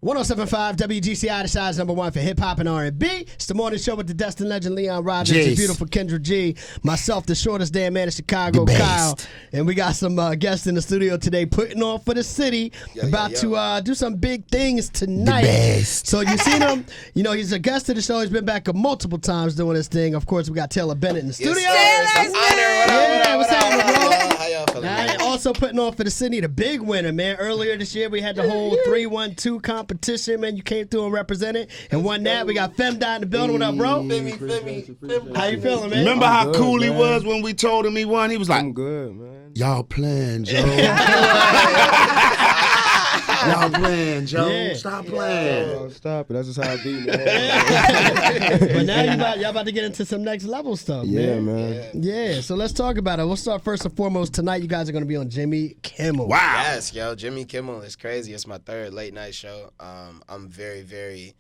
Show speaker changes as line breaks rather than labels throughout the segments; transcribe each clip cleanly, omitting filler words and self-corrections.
107.5 WGCI, the size number one for hip hop and R&B. It's the morning show with the Destin legend Leon Rogers, the beautiful Kendra G, myself, the shortest damn man in Chicago, Kyle, and we got some guests in the studio today putting on for the city. About to do some big things tonight. So you seen him? You know he's a guest of the show. He's been back multiple times doing this thing. Of course, we got Taylor Bennet in the studio. What's happening, bro?
How y'all feeling?
Also putting on for the city, the big winner, man. Earlier this year, we had the whole 3-1-2 competition, man. You came through and represented and won that. We got Femdot in the building. What up, bro?
Femi.
How you feeling, man?
Remember how cool he was when we told him he won? He was like,
I'm good, man.
y'all playing, Joe. Y'all playing, Joe.
Yeah.
Stop playing.
Oh, stop it. That's just how I be, man.
But now y'all about to get into some next level stuff,
Yeah,
man.
man.
Yeah, so let's talk about it. We'll start first and foremost. Tonight, you guys are going to be on Jimmy Kimmel.
Wow.
Yes, yo, Jimmy Kimmel is crazy. It's my third late night show. I'm very, very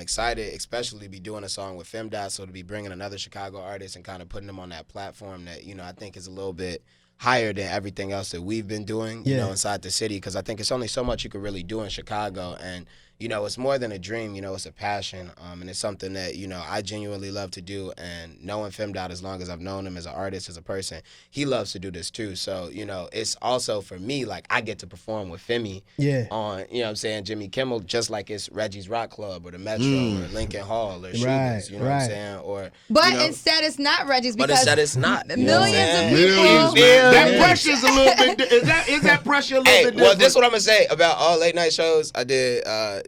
excited, especially to be doing a song with Femdot, so to be bringing another Chicago artist and kind of putting them on that platform that, you know, I think is a little bit higher than everything else that we've been doing, you know, inside the city, because I think it's only so much you could really do in Chicago. And, you know, it's more than a dream, you know, it's a passion, and it's something that, you know, I genuinely love to do. And knowing Femdot, as long as I've known him as an artist, as a person, he loves to do this too. So, you know, it's also for me, like, I get to perform with Femi on, you know what I'm saying, Jimmy Kimmel, just like it's Reggie's Rock Club or the Metro or Lincoln Hall or Sugar's, you know what I'm saying? Or,
but
you know,
instead it's not Reggie's,
but
because
instead it's not.
millions of people.
That pressure's a little bit. Is that pressure a little bit different?
Well, this is what I'm gonna say about all late night shows. I did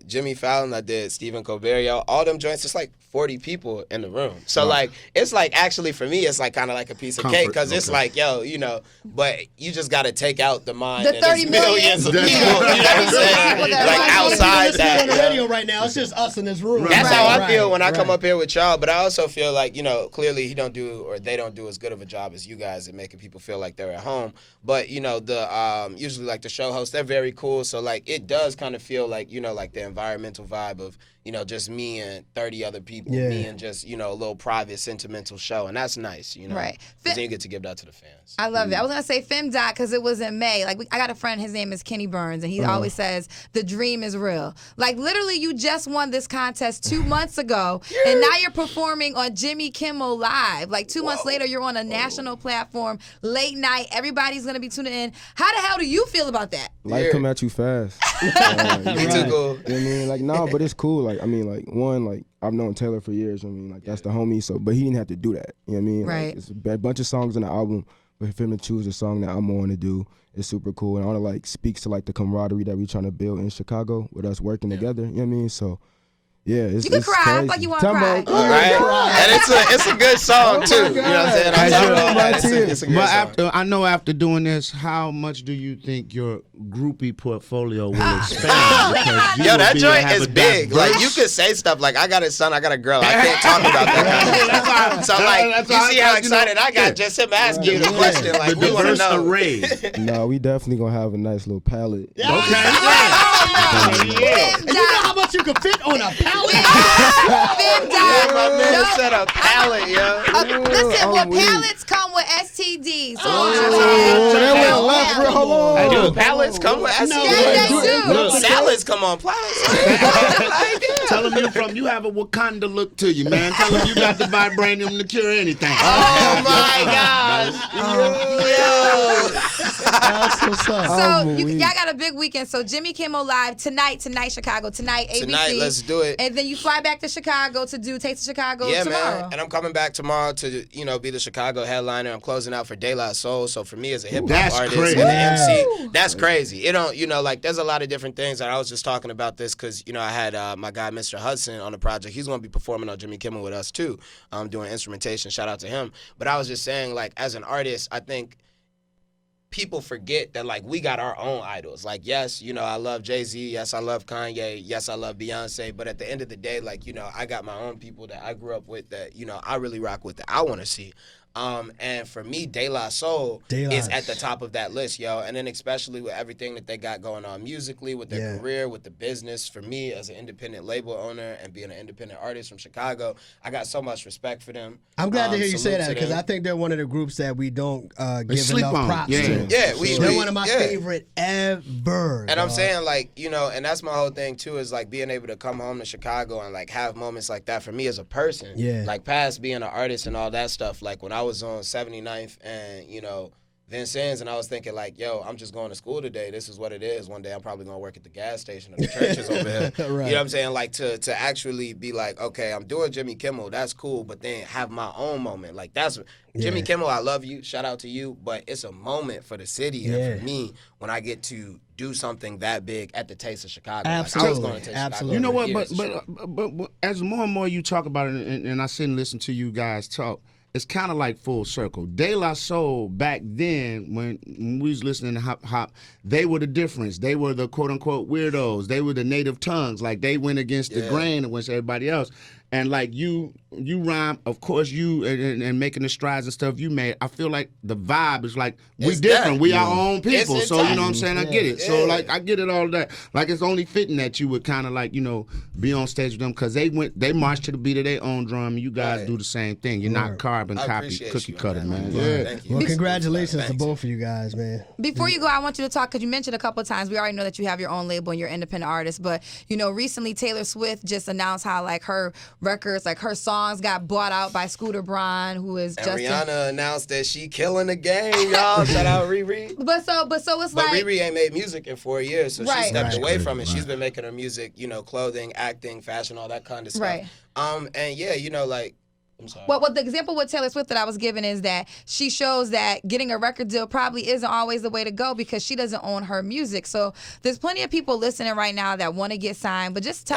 Jimmy Fallon, I did Stephen Colbert, yo. All them joints, it's like 40 people in the room. So like, it's like actually for me, it's like kind of like a piece of cake, because it's like, yo, you know, but you just got to take out the mind.
The 30
millions of people. You know what I'm saying? Like outside that.
On the radio right now, it's just us in this room.
That's how I feel when I come up here with y'all. But I also feel like, you know, clearly they don't do as good of a job as you guys at making people feel like they're at home. But, you know, the usually like the show hosts, they're very cool. So like it does kind of feel like, you know, like the environmental vibe of, you know, just me and 30 other people, me and just, you know, a little private, sentimental show. And that's nice, you know.
Right.
Because then you get to give that to the fans.
I love it. I was going to say Femdot because it was in May. Like, I got a friend, his name is Kenny Burns, and he always says, the dream is real. Like, literally, you just won this contest 2 months ago, and now you're performing on Jimmy Kimmel Live. Like, 2 months later, you're on a national platform, late night. Everybody's going to be tuning in. How the hell do you feel about that?
Life come at you fast.
Me too, cool.
You know what I mean? Like, no, but it's cool. Like, I mean, like, one, like, I've known Taylor for years. I mean, like, that's the homie. So, but he didn't have to do that. You know what I mean?
Right.
Like, it's a bunch of songs in the album, but for him to choose a song that I'm on to do is super cool. And all it, like, speaks to, like, the camaraderie that we're trying to build in Chicago with us working together. You know what I mean? So, yeah, it's
You can cry.
crazy.
Like you want to cry.
Right? And it's a good song, too. You know what I'm saying? It's a good song.
I know after doing this, how much do you think your groupie portfolio will expand? Because you
Yo,
will
that
be
joint
have
is
a
big. Like,
diverse-
you could say stuff like, I got a son, I got a girl. I can't talk about that kind of stuff. So, like, you see how excited I got just him asking you the question. Like,
the
we want to
diverse
know.
array.
No, we definitely gonna have a nice little palette.
And you know how much you can fit on a pallet?
Yeah, my man said a pallet, yo.
Listen, well, pallets come with STDs. So
Do pallets come with STDs?
Yeah, they do.
Salads come on platters.
Tell them you have a Wakanda look to you, man. Tell them you got the vibranium to cure anything.
Oh, my gosh. Yo.
That's what's up.
So y'all got a big weekend. So Jimmy Kimmel Live tonight, Chicago, tonight ABC.
Tonight, let's do it.
And then you fly back to Chicago to do Taste of Chicago tomorrow.
Man. And I'm coming back tomorrow to, you know, be the Chicago headliner. I'm closing out for De La Soul. So for me as a hip hop artist
crazy.
and an MC, that's crazy. It don't, you know, like there's a lot of different things. That I was just talking about this because, you know, I had my guy Mr. Hudson on the project. He's going to be performing on Jimmy Kimmel with us too, doing instrumentation. Shout out to him. But I was just saying, like, as an artist, I think people forget that, like, we got our own idols. Like, yes, you know, I love Jay-Z. Yes, I love Kanye. Yes, I love Beyonce. But at the end of the day, like, you know, I got my own people that I grew up with that, you know, I really rock with that I want to see. And for me, De La Soul is at the top of that list, yo. And then especially with everything that they got going on musically, with their career, with the business. For me, as an independent label owner and being an independent artist from Chicago, I got so much respect for them.
I'm glad to hear you say that because I think they're one of the groups that we don't give enough props to.
Yeah,
they're one of my favorite ever.
And I'm saying, like, you know, and that's my whole thing too, is like being able to come home to Chicago and like have moments like that for me as a person.
Yeah.
Like past being an artist and all that stuff. Like when I was on 79th and, you know, Vincennes, and I was thinking like, yo, I'm just going to school today. This is what it is. One day I'm probably going to work at the gas station or the churches over here.
Right.
You know what I'm saying? Like to actually be like, okay, I'm doing Jimmy Kimmel. That's cool. But then have my own moment. Like that's Jimmy Kimmel. I love you. Shout out to you. But it's a moment for the city and for me when I get to do something that big at the Taste of Chicago.
Absolutely.
Like, I was going to Taste Chicago.
You know what?
Years,
But as more and more you talk about it, and I sit and listen to you guys talk, it's kind of like full circle. De La Soul back then, when we was listening to hop, they were the difference. They were the quote unquote weirdos. They were the native tongues. Like they went against the grain against everybody else. And like you rhyme, of course, you and making the strides and stuff you made. I feel like the vibe is like we different. We our own people. So you know what I'm saying? I get it. So like I get it all that. Like it's only fitting that you would kind of like, you know, be on stage with them because they march to the beat of their own drum and you guys do the same thing. You're not carbon copy cookie cutter, man.
Yeah. Thank you.
Well, congratulations to both of you guys, man.
Before you go, I want you to talk because you mentioned a couple of times. We already know that you have your own label and you're an independent artist, but you know, recently Taylor Swift just announced how like her records, like her songs, got bought out by Scooter Braun, who is
and
Justin.
Rihanna announced that she killing the game, y'all. Shout out Riri.
But it's like
Riri ain't made music in 4 years, so she stepped away from it. She's been making her music, you know, clothing, acting, fashion, all that kind of stuff.
Right.
And yeah, you know, like. I'm sorry.
Well, the example with Taylor Swift that I was given is that she shows that getting a record deal probably isn't always the way to go because she doesn't own her music. So there's plenty of people listening right now that want to get signed, but just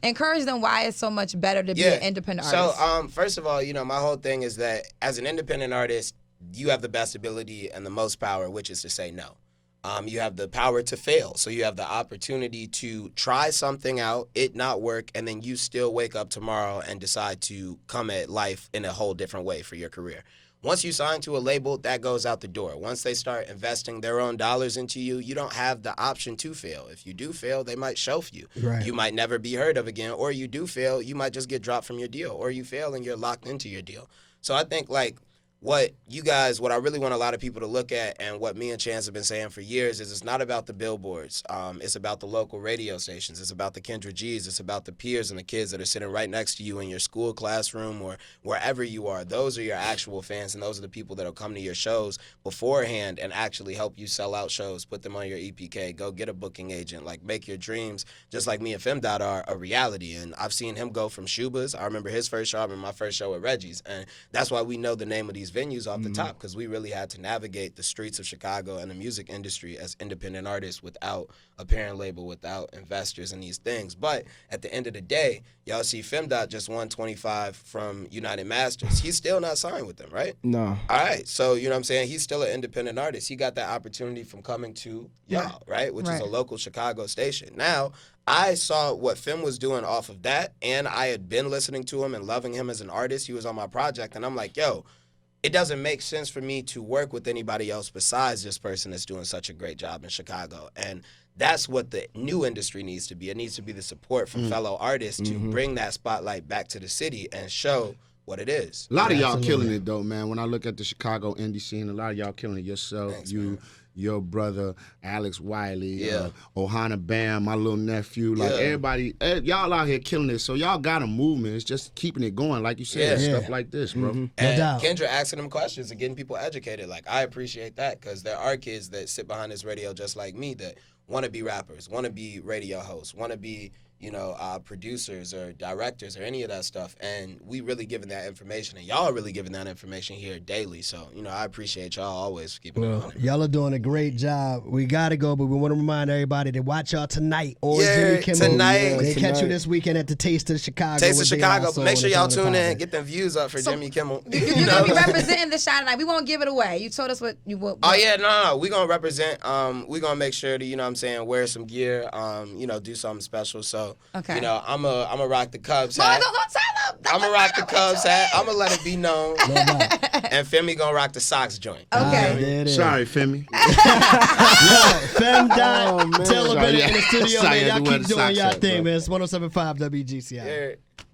encourage them why it's so much better to be an independent artist.
So first of all, you know, my whole thing is that as an independent artist, you have the best ability and the most power, which is to say no. You have the power to fail. So you have the opportunity to try something out, it not work, and then you still wake up tomorrow and decide to come at life in a whole different way for your career. Once you sign to a label, that goes out the door. Once they start investing their own dollars into you, you don't have the option to fail. If you do fail, they might shelf you.
Right.
You might never be heard of again, or you do fail, you might just get dropped from your deal, or you fail and you're locked into your deal. So I think like what I really want a lot of people to look at and what me and Chance have been saying for years is it's not about the billboards. It's about the local radio stations. It's about the Kendra G's. It's about the peers and the kids that are sitting right next to you in your school classroom or wherever you are. Those are your actual fans, and those are the people that will come to your shows beforehand and actually help you sell out shows, put them on your EPK, go get a booking agent, like make your dreams, just like me and Femdot are, a reality. And I've seen him go from Shuba's. I remember his first show. I remember my first show at Reggie's. And that's why we know the name of these venues off the top, because we really had to navigate the streets of Chicago and the music industry as independent artists without a parent label, without investors and these things. But at the end of the day, y'all see Femdot just won 25 from United Masters. He's still not signed with them, right?
No.
All right. So, you know what I'm saying? He's still an independent artist. He got that opportunity from coming to y'all, right? Which is a local Chicago station. Now, I saw what Fem was doing off of that, and I had been listening to him and loving him as an artist. He was on my project, and I'm like, yo, it doesn't make sense for me to work with anybody else besides this person that's doing such a great job in Chicago. And that's what the new industry needs to be. It needs to be the support from fellow artists to bring that spotlight back to the city and show what it is.
A lot of y'all killing it, though, man. When I look at the Chicago indie scene, a lot of y'all killing it yourself.
Thanks,
man. Your brother, Alex Wiley, Ohana Bam, my little nephew, like everybody, y'all out here killing it. So y'all got a movement. It's just keeping it going, like you said, stuff like this, bro.
And Kendra asking them questions and getting people educated. Like, I appreciate that because there are kids that sit behind this radio just like me that want to be rappers, want to be radio hosts, want to be, you know, producers or directors or any of that stuff. And we really giving that information, and y'all are really giving that information here daily. So, you know, I appreciate y'all always keeping it on.
Y'all are doing a great job. We got to go, but we want to remind everybody to watch y'all tonight on Jimmy Kimmel.
Tonight.
They catch you this weekend at the Taste of Chicago.
Taste of Chicago. But make sure y'all tune in, get them views up for Jimmy Kimmel.
You're going to be representing the shot tonight. We won't give it away. You told us what you will.
Oh, yeah, no. We're going to represent. We're going to make sure to, you know what I'm saying, wear some gear, you know, do something special. So So,
Okay.
you know, I'm a rock the Cubs
Boy,
hat.
don't tell them.
I'm gonna rock the Cubs hat. I'm gonna let it be known. And Femi gonna rock the Sox joint.
Okay.
There it is.
Sorry, Femi.
Femdot, Taylor
Sorry,
Bennett in the
yeah.
studio,
Sorry, I
man.
had
Y'all
to wear
keep
the
doing
socks
y'all
hat,
thing,
bro.
man. It's 107.5 WGCI.
Yeah.